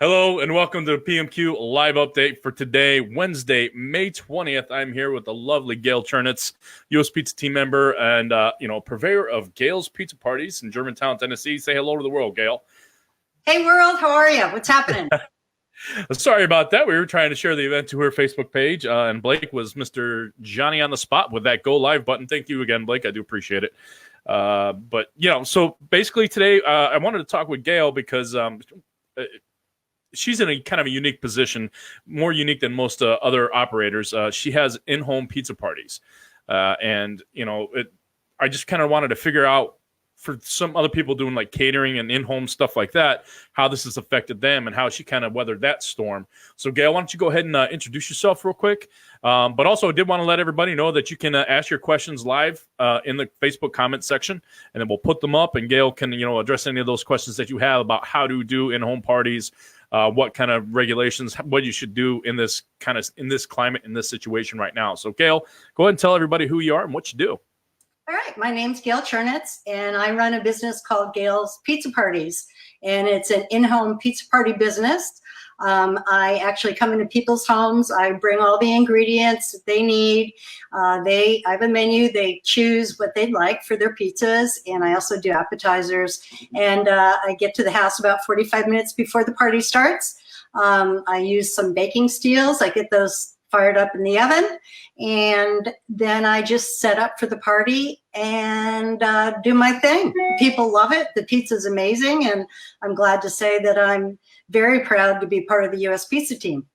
Hello and welcome to the PMQ live update for today, Wednesday, May 20th. I'm here with the lovely Gail Churinetz, U.S. Pizza team member and, purveyor of Gail's Pizza Parties in Germantown, Tennessee. Say hello to the world, Gail. Hey, world. How are you? What's happening? Sorry about that. We were trying to share the event to her Facebook page, and Blake was Mr. Johnny on the spot with that go live button. Thank you again, Blake. I do appreciate it. So basically today I wanted to talk with Gail because she's in a kind of a unique position, more unique than most other operators. She has in-home pizza parties. I just kind of wanted to figure out for some other people doing like catering and in-home stuff like that, how this has affected them and how she kind of weathered that storm. So Gail, why don't you go ahead and introduce yourself real quick? But also I did want to let everybody know that you can ask your questions live in the Facebook comment section, and then we'll put them up and Gail can, address any of those questions that you have about how to do in-home parties, what kind of regulations, what you should do in this climate, in this situation right now. So Gail, go ahead and tell everybody who you are and what you do. All right. My name's Gail Churinetz, and I run a business called Gail's Pizza Parties, and it's an in-home pizza party business. I actually come into people's homes. I bring all the ingredients that they need. I have a menu. They choose what they'd like for their pizzas, and I also do appetizers. And I get to the house about 45 minutes before the party starts. I use some baking steels. I get those fired up in the oven, and then I just set up for the party and do my thing. People love it. The pizza's amazing, and I'm glad to say that I'm very proud to be part of the U.S. Pizza team.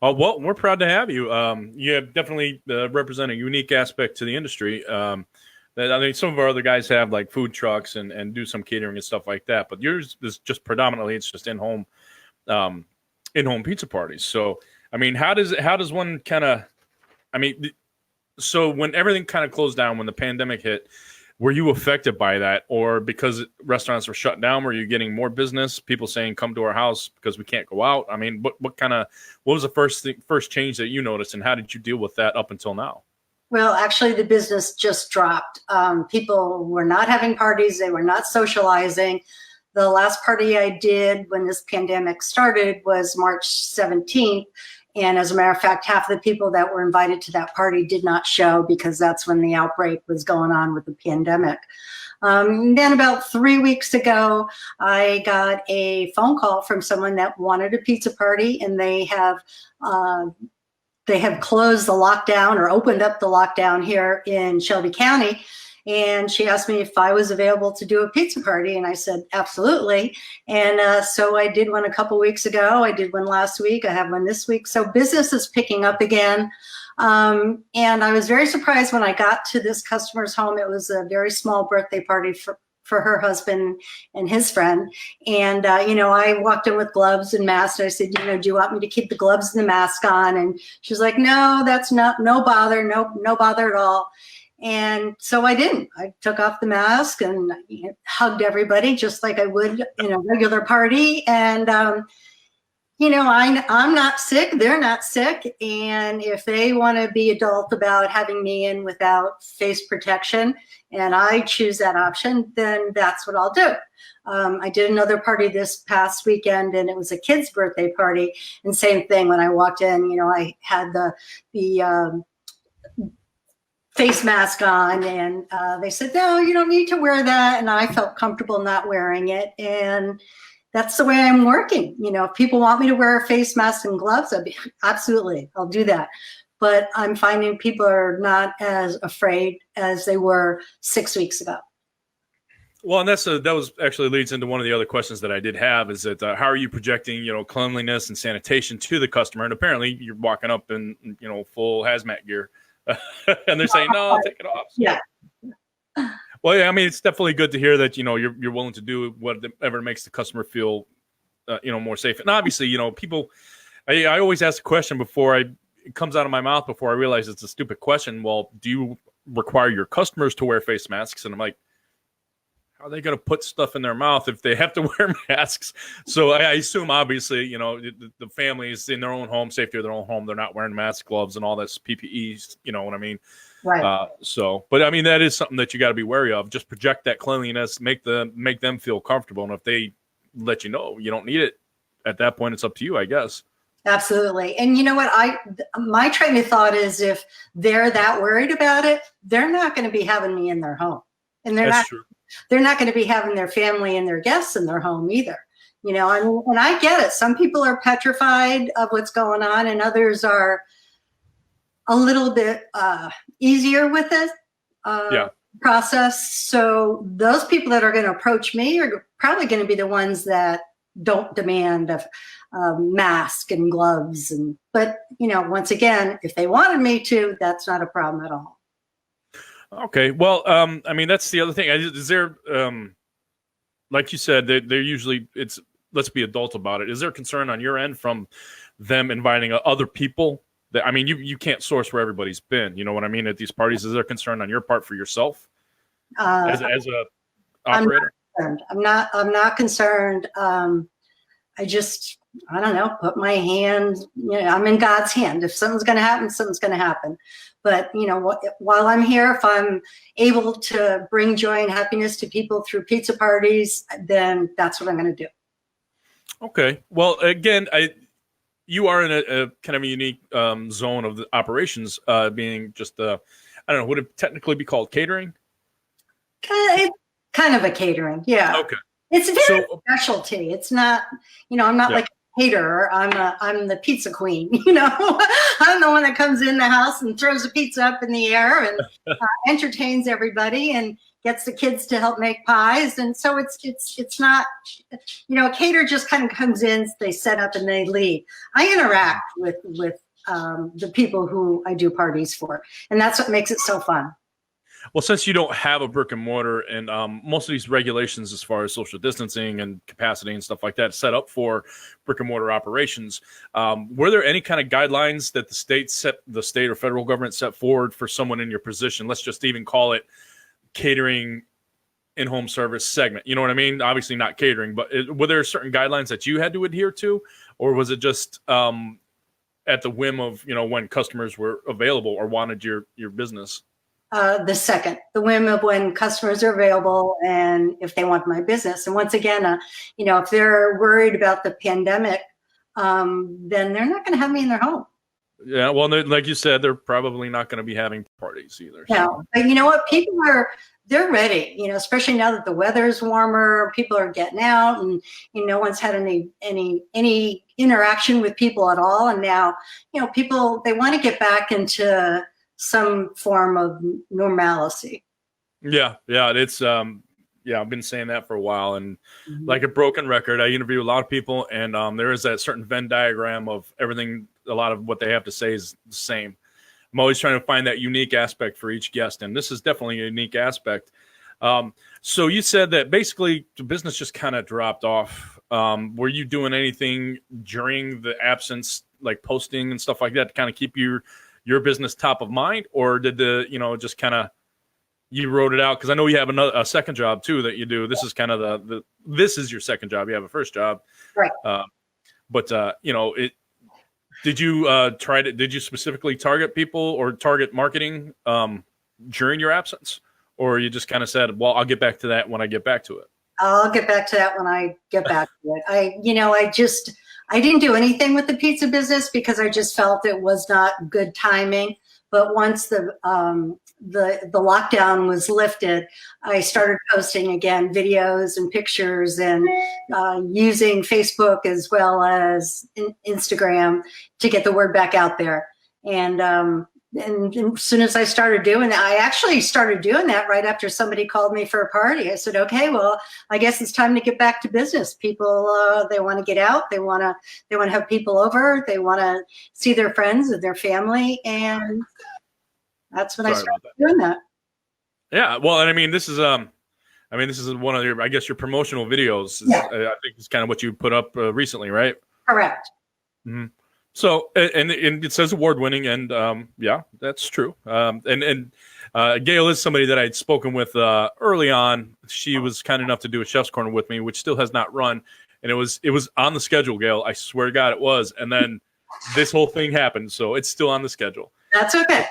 Well, we're proud to have you. You definitely represent a unique aspect to the industry. That I think some of our other guys have like food trucks and do some catering and stuff like that, but yours is just predominantly it's just in-home pizza parties. So I mean, how does one kind of, so when everything kind of closed down, when the pandemic hit, were you affected by that? Or because restaurants were shut down, were you getting more business, people saying, come to our house because we can't go out? I mean, what was the first change that you noticed, and how did you deal with that up until now? Well, actually, the business just dropped. People were not having parties. They were not socializing. The last party I did when this pandemic started was March 17th. And as a matter of fact, half of the people that were invited to that party did not show because that's when the outbreak was going on with the pandemic. Then about 3 weeks ago, I got a phone call from someone that wanted a pizza party, and they have closed the lockdown or opened up the lockdown here in Shelby County. And she asked me if I was available to do a pizza party. And I said, absolutely. And so I did one a couple weeks ago. I did one last week. I have one this week. So business is picking up again. And I was very surprised when I got to this customer's home. It was a very small birthday party for her husband and his friend. And, I walked in with gloves and masks. And I said, do you want me to keep the gloves and the mask on? And she was like, no, that's no bother, no bother at all. And so I didn't. I took off the mask and hugged everybody just like I would in a regular party. And, I'm not sick. They're not sick. And if they want to be adult about having me in without face protection, and I choose that option, then that's what I'll do. I did another party this past weekend, and it was a kid's birthday party. And same thing, when I walked in, I had the face mask on, and they said, no, you don't need to wear that. And I felt comfortable not wearing it. And that's the way I'm working. If people want me to wear a face mask and gloves, absolutely, I'll do that. But I'm finding people are not as afraid as they were 6 weeks ago. Well, and that was actually leads into one of the other questions that I did have is that how are you projecting, cleanliness and sanitation to the customer? And apparently you're walking up in, full hazmat gear. And they're saying, no, take it off. Yeah. Well, yeah, it's definitely good to hear that, you're willing to do whatever makes the customer feel, more safe. And obviously, people, I always ask a question before it comes out of my mouth before I realize it's a stupid question. Well, do you require your customers to wear face masks? And I'm like, how are they going to put stuff in their mouth if they have to wear masks? So I assume, obviously, the family is in their own home, safety of their own home. They're not wearing masks, gloves, and all this PPE. You know what I mean? Right. But that is something that you got to be wary of. Just project that cleanliness, make them feel comfortable. And if they let you know you don't need it, at that point, it's up to you, I guess. Absolutely. And you know what? My train of thought is if they're that worried about it, they're not going to be having me in their home. And That's true. They're not going to be having their family and their guests in their home either. You know, and I get it. Some people are petrified of what's going on, and others are a little bit easier with it. Process. So those people that are going to approach me are probably going to be the ones that don't demand a mask and gloves. But you know, once again, if they wanted me to, that's not a problem at all. Okay. Well, I mean, that's the other thing. Is there, like you said, they're usually, it's, let's be adult about it. Is there concern on your end from them inviting other people? That, I mean, you can't source where everybody's been. You know what I mean? At these parties, is there concern on your part for yourself as a operator? I'm not concerned. I don't know, put my hand, you know, I'm in God's hand. If something's going to happen, something's going to happen. But, you know, while I'm here, if I'm able to bring joy and happiness to people through pizza parties, then that's what I'm going to do. Okay. Well, again, you are in a kind of a unique zone of the operations, being just, I don't know, would it technically be called catering? Kind of a catering. Yeah. Okay. It's very specialty. It's not, you know, I'm not like a caterer. I'm the pizza queen, you know. I'm the one that comes in the house and throws a pizza up in the air and entertains everybody and gets the kids to help make pies. And so it's not, you know, a caterer just kind of comes in, they set up and they leave. I interact with the people who I do parties for, and that's what makes it so fun. Well, since you don't have a brick and mortar and most of these regulations as far as social distancing and capacity and stuff like that set up for brick and mortar operations, were there any kind of guidelines that the state or federal government set forward for someone in your position? Let's just even call it catering in-home service segment. You know what I mean? Obviously not catering, but were there certain guidelines that you had to adhere to, or was it just at the whim of, you know, when customers were available or wanted your business? The whim of when customers are available and if they want my business. And once again, you know, if they're worried about the pandemic, then they're not going to have me in their home. Yeah, well, like you said, they're probably not going to be having parties either. No, so. But you know what? They're ready, you know, especially now that the weather's warmer, people are getting out and, you know, no one's had any interaction with people at all. And now, you know, people, they want to get back into some form of normalcy. Yeah. It's I've been saying that for a while, and like a broken record, I interview a lot of people, and there is that certain Venn diagram of everything. A lot of what they have to say is the same. I'm always trying to find that unique aspect for each guest, and this is definitely a unique aspect. So you said that basically the business just kind of dropped off. Were you doing anything during the absence, like posting and stuff like that, to kind of keep your business top of mind, or did just kind of you wrote it out? Because I know you have a second job too that you do. This is kind of this is your second job. You have a first job, right? Did you specifically target people or target marketing during your absence, or you just kind of said, well, I'll get back to that when I get back to it? I'll get back to that when I get back to it. I didn't do anything with the pizza business because I just felt it was not good timing. But once the lockdown was lifted, I started posting again videos and pictures and using Facebook as well as Instagram to get the word back out there. And as soon as I started doing that, I actually started doing that right after somebody called me for a party. I said, okay, well, I guess it's time to get back to business. People, they want to get out. They want to have people over. They want to see their friends and their family. And that's when I started doing that. Yeah. Well, and I mean, this is one of your, I guess, your promotional videos. Yeah. I think it's kind of what you put up recently, right? Correct. Mm-hmm. So, and it says award-winning, and yeah, that's true. And Gail is somebody that I'd spoken with early on. She was kind enough to do a Chef's Corner with me, which still has not run, and it was on the schedule, Gail. I swear to God, it was. And then this whole thing happened, so it's still on the schedule. That's okay.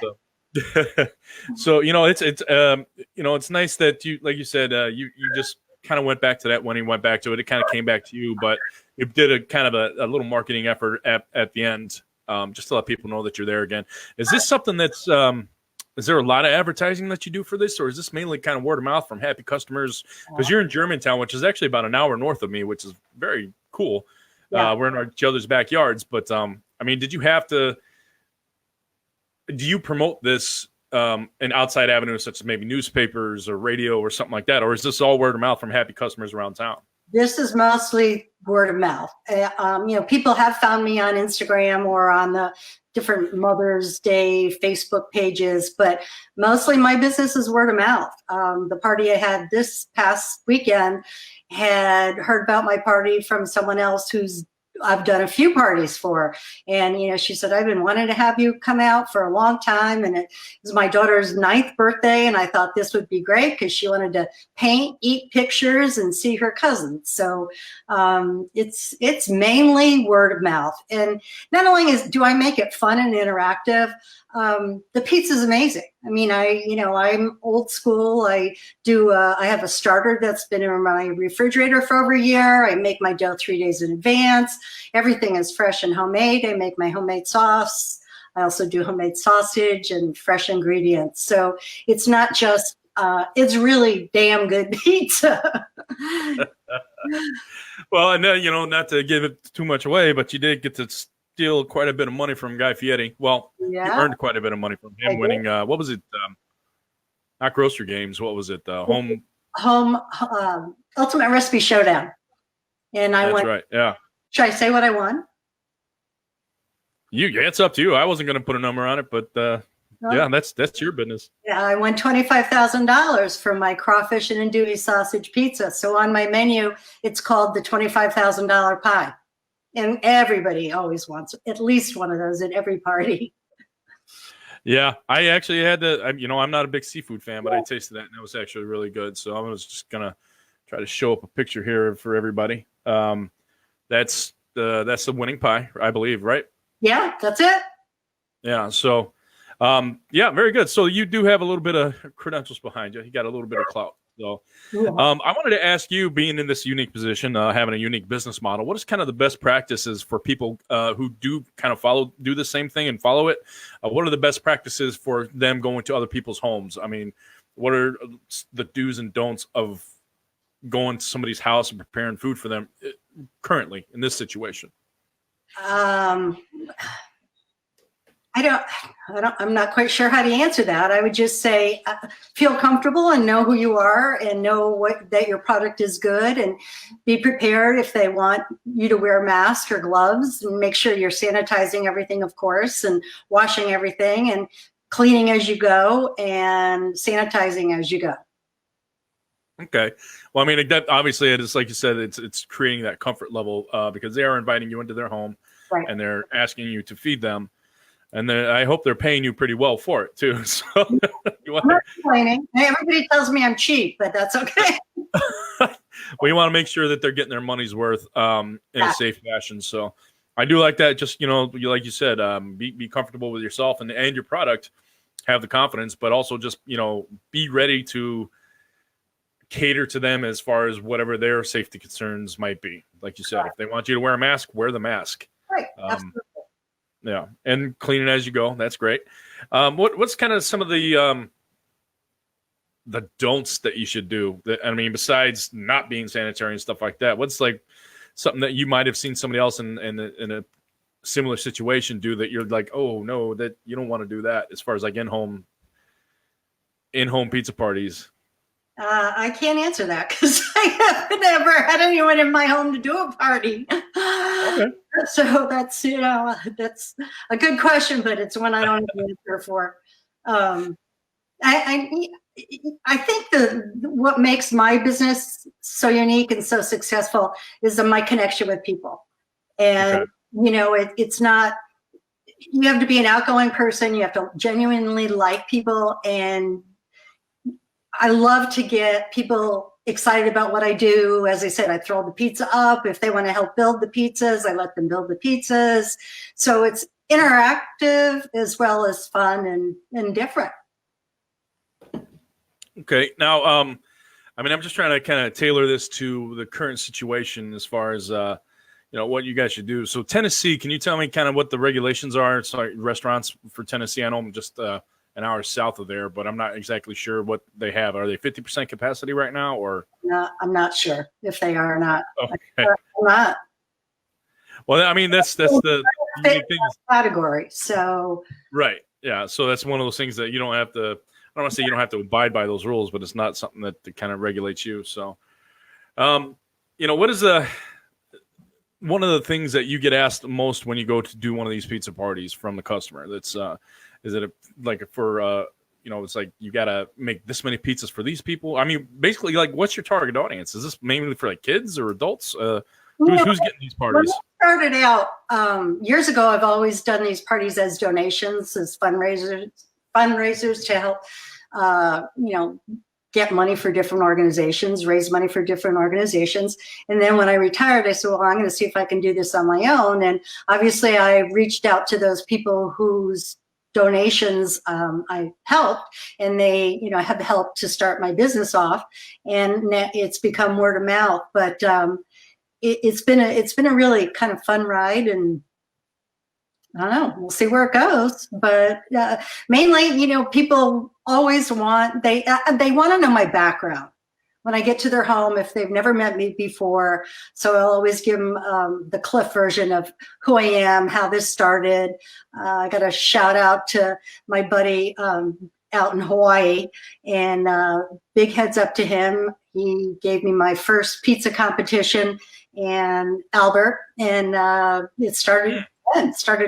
So it's nice that you, like you said, you just kind of went back to that when he went back to it. It kind of came back to you, but you did a kind of a little marketing effort at the end, just to let people know that you're there again. Is this something that's is there a lot of advertising that you do for this, or is this mainly kind of word of mouth from happy customers? Because you're in Germantown, which is actually about an hour north of me, which is very cool. Yeah. We're in each other's backyards, but I mean, do you promote this in outside avenues such as maybe newspapers or radio or something like that, or is this all word of mouth from happy customers around town? This is mostly word of mouth. People have found me on Instagram or on the different Mother's Day Facebook pages, but mostly my business is word of mouth. The party I had this past weekend had heard about my party from someone else who's I've done a few parties for. And, she said, I've been wanting to have you come out for a long time. And it was my daughter's 9th birthday. And I thought this would be great because she wanted to paint, eat pictures, and see her cousins. So it's mainly word of mouth. And not only do I make it fun and interactive, the pizza's amazing. I mean, I'm old school. I have a starter that's been in my refrigerator for over a year. I make my dough 3 days in advance. Everything is fresh and homemade. I make my homemade sauce. I also do homemade sausage and fresh ingredients. So it's not just, it's really damn good pizza. Well, I know, not to give it too much away, but you did get to steal quite a bit of money from Guy Fieri. Well, you earned quite a bit of money from him winning, what was it? Not Grocery Games. What was it? Home Ultimate Recipe Showdown. And I won. Right. Yeah. Should I say what I won? It's up to you. I wasn't going to put a number on it, but yeah, that's your business. Yeah, I won $25,000 for my crawfish and andouille sausage pizza. So on my menu, it's called the $25,000 pie. And everybody always wants at least one of those at every party. Yeah, I actually had to, I'm not a big seafood fan, but I tasted that and it was actually really good. So I was just going to try to show up a picture here for everybody. That's the winning pie, I believe, right? Yeah, that's it. Yeah. So, very good. So you do have a little bit of credentials behind you. You got a little bit of clout. So, I wanted to ask you, being in this unique position, having a unique business model, what is kind of the best practices for people who do kind of do the same thing and follow it? What are the best practices for them going to other people's homes? I mean, what are the do's and don'ts of going to somebody's house and preparing food for them currently in this situation? I'm not quite sure how to answer that. I would just say, feel comfortable and know who you are and know that your product is good, and be prepared if they want you to wear a mask or gloves, and make sure you're sanitizing everything, of course, and washing everything and cleaning as you go and sanitizing as you go. Okay. Well, I mean, that obviously it is, like you said, it's creating that comfort level because they are inviting you into their home, right, and they're asking you to feed them. And I hope they're paying you pretty well for it too. So I'm not complaining. Everybody tells me I'm cheap, but that's okay. Well, you want to make sure that they're getting their money's worth in a safe fashion. So I do like that. Just, like you said, be comfortable with yourself and your product, have the confidence, but also just, be ready to cater to them as far as whatever their safety concerns might be. Like you said, if they want you to wear a mask, wear the mask. Right. Absolutely. Yeah, and clean it as you go. That's great. What's kind of some of the don'ts that you should do? I mean, besides not being sanitary and stuff like that, what's like something that you might have seen somebody else in a similar situation do that you're like, oh no, that you don't want to do that? As far as like in-home pizza parties. I can't answer that because I haven't ever had anyone in my home to do a party. Okay. So that's that's a good question, but it's one I don't have an answer for. I think what makes my business so unique and so successful is my connection with people. And it's not. You have to be an outgoing person. You have to genuinely like people, and I love to get people excited about what I do. As I said, I throw the pizza up. If they want to help build the pizzas, I let them build the pizzas. So it's interactive as well as fun and different. Okay. Now, I mean, I'm just trying to kind of tailor this to the current situation as far as what you guys should do. So Tennessee, can you tell me kind of what the regulations are? Sorry, restaurants for Tennessee. I know I'm just an hour south of there, but I'm not exactly sure what they have. Are they 50% capacity right now, or? No, I'm not sure if they are or not. Okay. I'm not. Well, I mean, that's the unique thing. Category. So. Right. Yeah. So that's one of those things that you don't have to. I don't want to say you don't have to abide by those rules, but it's not something that kind of regulates you. So, what is one of the things that you get asked most when you go to do one of these pizza parties from the customer? That's is it it's like you got to make this many pizzas for these people? I mean, basically, like, what's your target audience? Is this mainly for like kids or adults? Who's getting these parties? When I started out years ago, I've always done these parties as donations, as fundraisers to help, get money for different organizations, raise money for different organizations. And then when I retired, I said, well, I'm going to see if I can do this on my own. And obviously I reached out to those people whose donations I helped, and they, have helped to start my business off, and it's become word of mouth. But it's been a really kind of fun ride, and I don't know, we'll see where it goes. But mainly, people always want, they want to know my background when I get to their home if they've never met me before. So I'll always give them the cliff version of who I am, how this started. I got a shout out to my buddy out in Hawaii, and big heads up to him. He gave me my first pizza competition, and Albert, and it started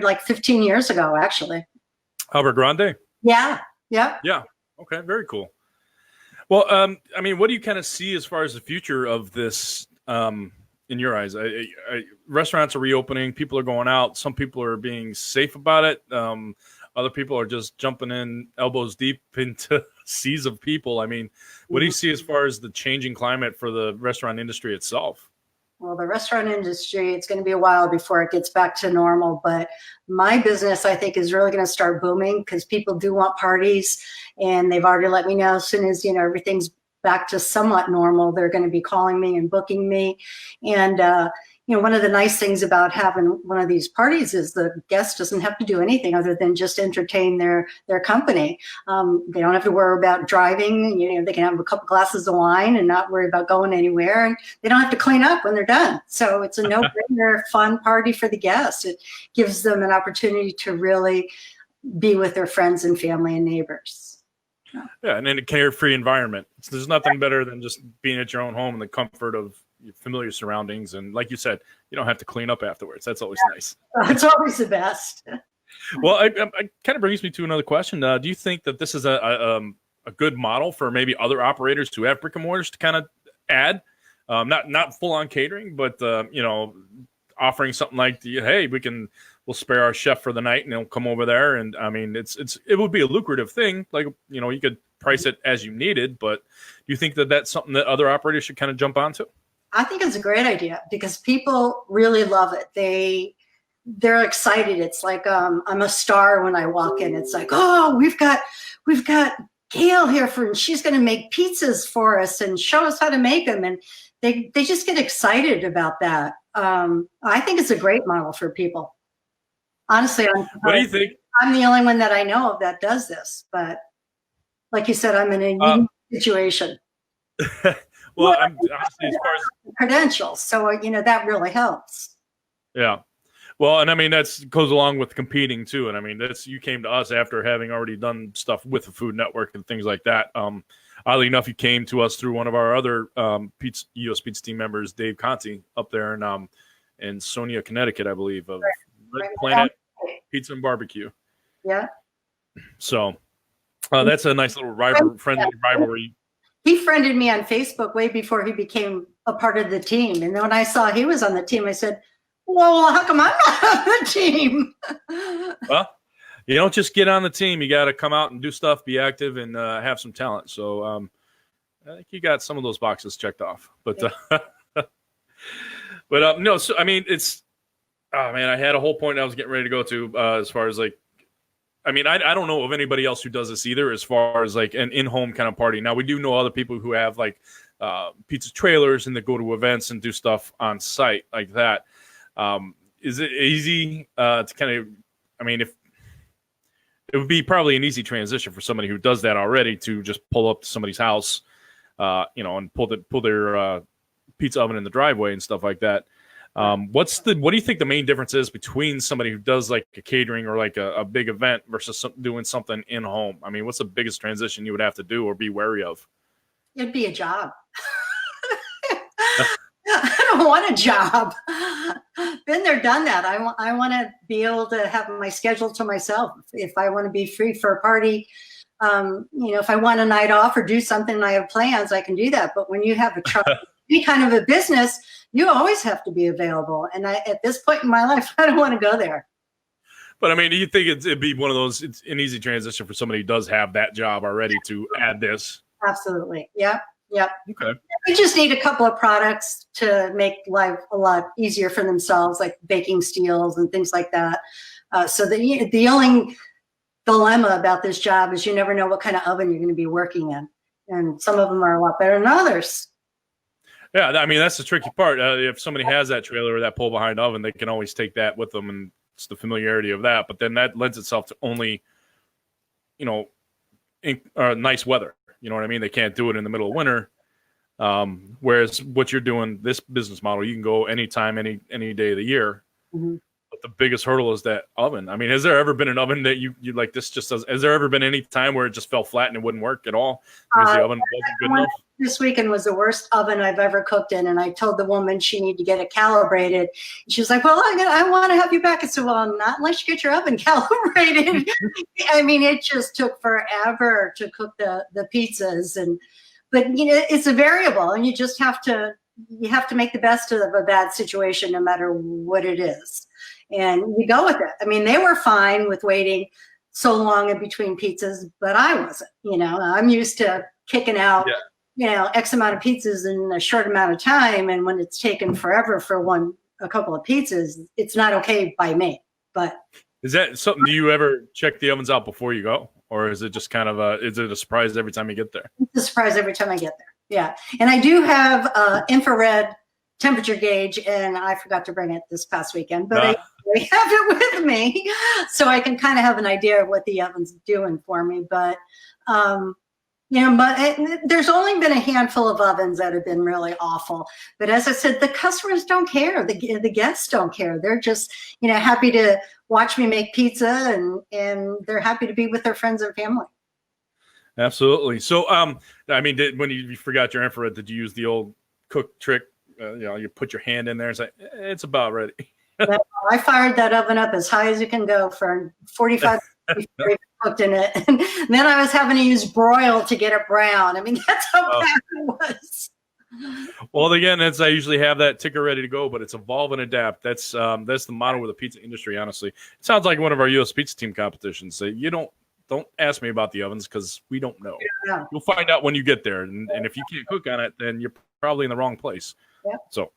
like 15 years ago, actually. Albert Grande? Yeah. Okay, very cool. Well, I mean, what do you kind of see as far as the future of this in your eyes? Restaurants are reopening. People are going out. Some people are being safe about it. Other people are just jumping in elbows deep into seas of people. I mean, what do you see as far as the changing climate for the restaurant industry itself? Well, the restaurant industry, it's going to be a while before it gets back to normal. But my business, I think, is really going to start booming because people do want parties. And they've already let me know as soon as, everything's back to somewhat normal, they're going to be calling me and booking me. And, one of the nice things about having one of these parties is the guest doesn't have to do anything other than just entertain their company. They don't have to worry about driving. They can have a couple glasses of wine and not worry about going anywhere. And they don't have to clean up when they're done. So it's a no-brainer fun party for the guests. It gives them an opportunity to really be with their friends and family and neighbors. Yeah, and in a carefree environment. There's nothing better than just being at your own home in the comfort of your familiar surroundings. And like you said, you don't have to clean up afterwards. That's always nice. It's always the best. Well, it kind of brings me to another question. Do you think that this is a good model for maybe other operators who have brick and mortars to kind of add? Not full on catering, but offering something like, hey, we'll spare our chef for the night and he'll come over there. And I mean, it would be a lucrative thing. Like, you could price it as you needed, but do you think that that's something that other operators should kind of jump onto? I think it's a great idea because people really love it. They're excited. It's like, I'm a star when I walk in. It's like, oh, we've got Gail here and she's going to make pizzas for us and show us how to make them. And they just get excited about that. I think it's a great model for people. Honestly, what do you think? I'm the only one that I know of that does this, but like you said, I'm in a unique situation. Well, I'm honestly, as far as credentials, so that really helps. Yeah, well, and I mean that goes along with competing too. And I mean you came to us after having already done stuff with the Food Network and things like that. Oddly enough, you came to us through one of our other U.S. Pizza team members, Dave Conti, up there in Sonia, Connecticut, I believe, of Red Planet Pizza and Barbecue. Yeah. So that's a nice little friendly rivalry. He friended me on Facebook way before he became a part of the team. And then when I saw he was on the team, I said, well, how come I'm not on the team? Well, you don't just get on the team. You got to come out and do stuff, be active, and have some talent. So I think you got some of those boxes checked off. But no, so I mean, I had a whole point I was getting ready to go to as far as like, I mean, I don't know of anybody else who does this either as far as like an in-home kind of party. Now, we do know other people who have like pizza trailers and they go to events and do stuff on site like that. Is it easy to kind of, I mean, if it would be probably an easy transition for somebody who does that already to just pull up to somebody's house, and pull their pizza oven in the driveway and stuff like that. What do you think the main difference is between somebody who does like a catering or like a big event versus doing something in home? I mean, what's the biggest transition you would have to do or be wary of? It'd be a job. I don't want a job. Been there, done that. I want to be able to have my schedule to myself. If I want to be free for a party, if I want a night off or do something and I have plans, I can do that. But when you have a truck, any kind of a business, you always have to be available. And at this point in my life, I don't want to go there. But I mean, do you think it'd be one of those, it's an easy transition for somebody who does have that job already to add this? Absolutely. Yep. Okay. We just need a couple of products to make life a lot easier for themselves, like baking steels and things like that. So the only dilemma about this job is you never know what kind of oven you're going to be working in. And some of them are a lot better than others. Yeah, I mean, that's the tricky part. If somebody has that trailer or that pull behind oven, they can always take that with them, and it's the familiarity of that. But then that lends itself to only, nice weather. You know what I mean? They can't do it in the middle of winter. Whereas what you're doing, this business model, you can go anytime, any day of the year. Mm-hmm. But the biggest hurdle is that oven. I mean, has there ever been an oven that you like this just does? Has there ever been any time where it just fell flat and it wouldn't work at all because the oven wasn't good enough? This weekend was the worst oven I've ever cooked in, and I told the woman she needed to get it calibrated. She was like, "Well, I want to have you back." I said, "Well, not unless you get your oven calibrated." I mean, it just took forever to cook the pizzas, but it's a variable, and you just have to make the best of a bad situation, no matter what it is, and you go with it. I mean, they were fine with waiting so long in between pizzas, but I wasn't. I'm used to kicking out. Yeah. X amount of pizzas in a short amount of time. And when it's taken forever for a couple of pizzas, it's not okay by me. But is that something, do you ever check the ovens out before you go? Or is it just kind of is it a surprise every time you get there? It's a surprise every time I get there. Yeah. And I do have infrared temperature gauge, and I forgot to bring it this past weekend, but I have it with me. So I can kind of have an idea of what the oven's doing for me. But, there's only been a handful of ovens that have been really awful. But as I said, the customers don't care. The guests don't care. They're just, happy to watch me make pizza, and they're happy to be with their friends and family. Absolutely. So, when you forgot your infrared, did you use the old cook trick? You put your hand in there and say, it's about ready. I fired that oven up as high as you can go for 45 minutes before I cooked in it. And then I was having to use broil to get it brown. I mean, that's how bad it was. Well, again, I usually have that ticker ready to go, but it's evolve and adapt. That's the motto with the pizza industry, honestly. It sounds like one of our U.S. pizza team competitions. So you don't ask me about the ovens because we don't know. Yeah. You'll find out when you get there. And if you can't cook on it, then you're probably in the wrong place. Yeah. So.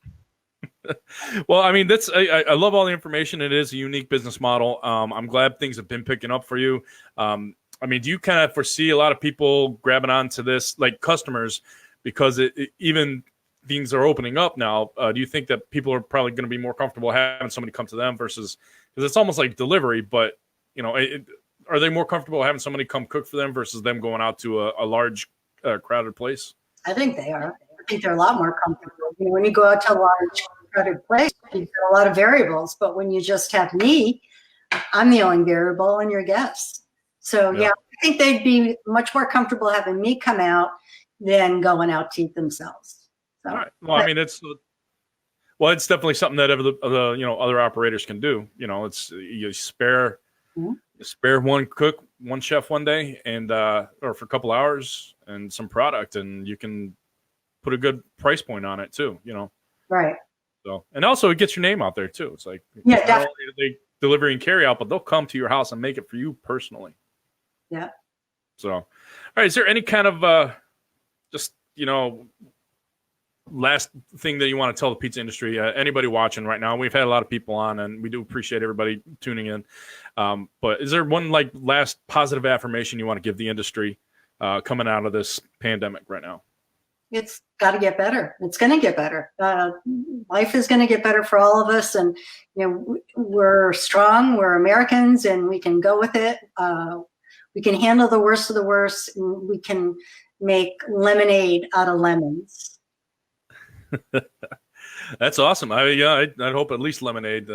Well, I mean, I love all the information. It is a unique business model. I'm glad things have been picking up for you. Do you kind of foresee a lot of people grabbing onto this, like customers, because even things are opening up now? Do you think that people are probably going to be more comfortable having somebody come to them versus, because it's almost like delivery, but are they more comfortable having somebody come cook for them versus them going out to a large crowded place? I think they are. I think they're a lot more comfortable. When you go out to a large crowded place, you've got a lot of variables, but when you just have me, I'm the only variable and your guests. So yeah, I think they'd be much more comfortable having me come out than going out to eat themselves. So, all right. Well, I mean, it's definitely something that other operators can do. It's you spare one chef one day and or for a couple hours and some product, and you can put a good price point on it too. Right. So, and also it gets your name out there too. It's like, not only are they delivery and carry out, but they'll come to your house and make it for you personally. Yeah. So, all right. Is there any kind of last thing that you want to tell the pizza industry? Anybody watching right now? We've had a lot of people on, and we do appreciate everybody tuning in. But is there one last positive affirmation you want to give the industry coming out of this pandemic right now? it's got to get better. It's going to get better. Life is going to get better for all of us. And, we're strong, we're Americans, and we can go with it. We can handle the worst of the worst, and we can make lemonade out of lemons. That's awesome. I'd hope at least lemonade,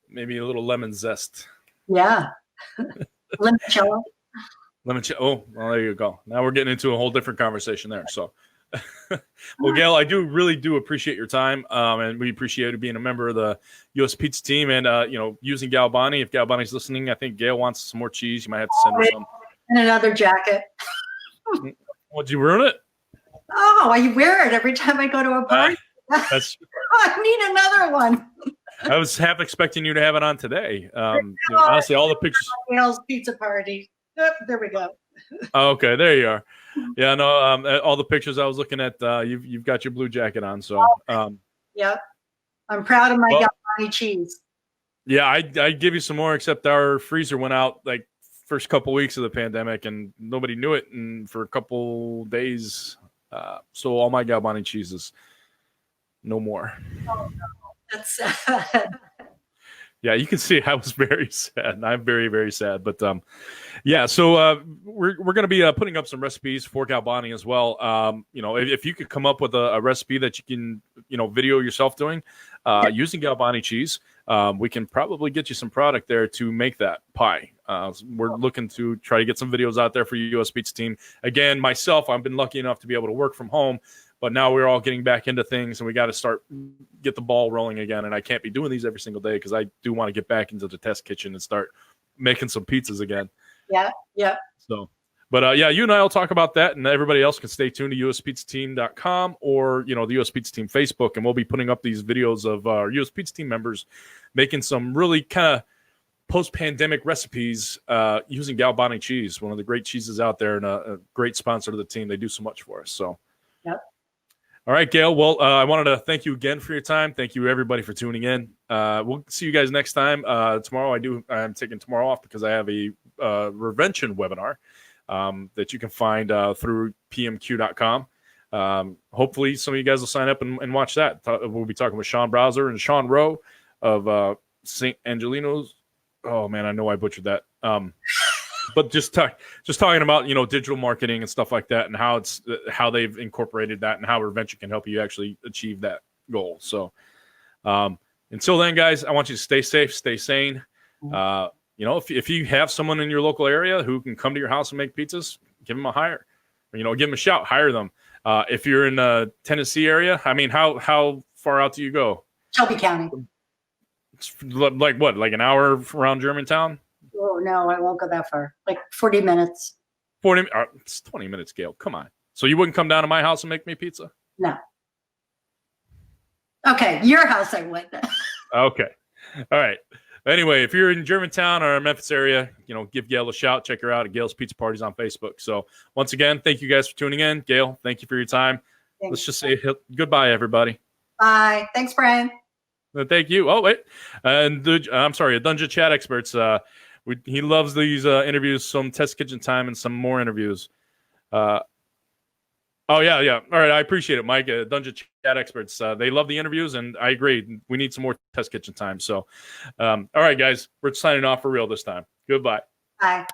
maybe a little lemon zest. Yeah. Limoncello. Oh, well, there you go. Now we're getting into a whole different conversation there. So, well, Gail, I really do appreciate your time, and we appreciate you being a member of the U.S. Pizza team, and using Galbani. If Galbani's listening, I think Gail wants some more cheese. You might have to send her some. And another jacket. Would you ruin it? Oh, I wear it every time I go to a party. I need another one. I was half expecting you to have it on today. Honestly, all the pictures. Gail's pizza party. Oh, there we go. Okay, there you are. Yeah, no, all the pictures I was looking at, you've got your blue jacket on. So, yeah, I'm proud of my Galbani cheese. Yeah, I'd give you some more, except our freezer went out like first couple weeks of the pandemic, and nobody knew it, and for a couple days, so all my Galbani cheeses, no more. Oh, no. That's sad. Yeah, you can see I was very sad. I'm very, very sad. But yeah, so we're going to be putting up some recipes for Galbani as well. If you could come up with a recipe that you can, video yourself doing using Galbani cheese, we can probably get you some product there to make that pie. We're looking to try to get some videos out there for your US Pizza team. Again, myself, I've been lucky enough to be able to work from home. But now we're all getting back into things, and we got to get the ball rolling again. And I can't be doing these every single day because I do want to get back into the test kitchen and start making some pizzas again. Yeah. So, but you and I will talk about that, and everybody else can stay tuned to uspizzateam.com or the US Pizza Team Facebook, and we'll be putting up these videos of our US Pizza Team members making some really kind of post-pandemic recipes using Galbani cheese, one of the great cheeses out there, and a great sponsor to the team. They do so much for us. So. Yep. All right, Gail. Well, I wanted to thank you again for your time. Thank you, everybody, for tuning in. We'll see you guys next time. Tomorrow, I'm taking tomorrow off because I have a Revention webinar that you can find through PMQ.com. Hopefully, some of you guys will sign up and watch that. We'll be talking with Sean Browser and Sean Rowe of St. Angelino's. Oh, man, I know I butchered that. But just talking about digital marketing and stuff like that, and how they've incorporated that, and how Revention can help you actually achieve that goal. So until then, guys, I want you to stay safe, stay sane. If you have someone in your local area who can come to your house and make pizzas, give them a hire. Or, give them a shout, hire them. If you're in the Tennessee area, I mean, how far out do you go? Shelby County. It's like what, like an hour around Germantown? Oh, no, I won't go that far. Like 40 minutes. 40, it's 20 minutes, Gail. Come on. So you wouldn't come down to my house and make me pizza? No. Okay, your house I would. Okay. All right. Anyway, if you're in Germantown or Memphis area, give Gail a shout. Check her out at Gail's Pizza Parties on Facebook. So once again, thank you guys for tuning in. Gail, thank you for your time. Thanks. Let's just say goodbye, everybody. Bye. Thanks, Brian. Thank you. Oh, wait. And I'm sorry, Dungeon Chat Experts. He loves these interviews, some test kitchen time and some more interviews. Yeah. All right, I appreciate it, Mike. Dungeon Chat Experts, they love the interviews, and I agree. We need some more test kitchen time. So, all right, guys, we're signing off for real this time. Goodbye. Bye.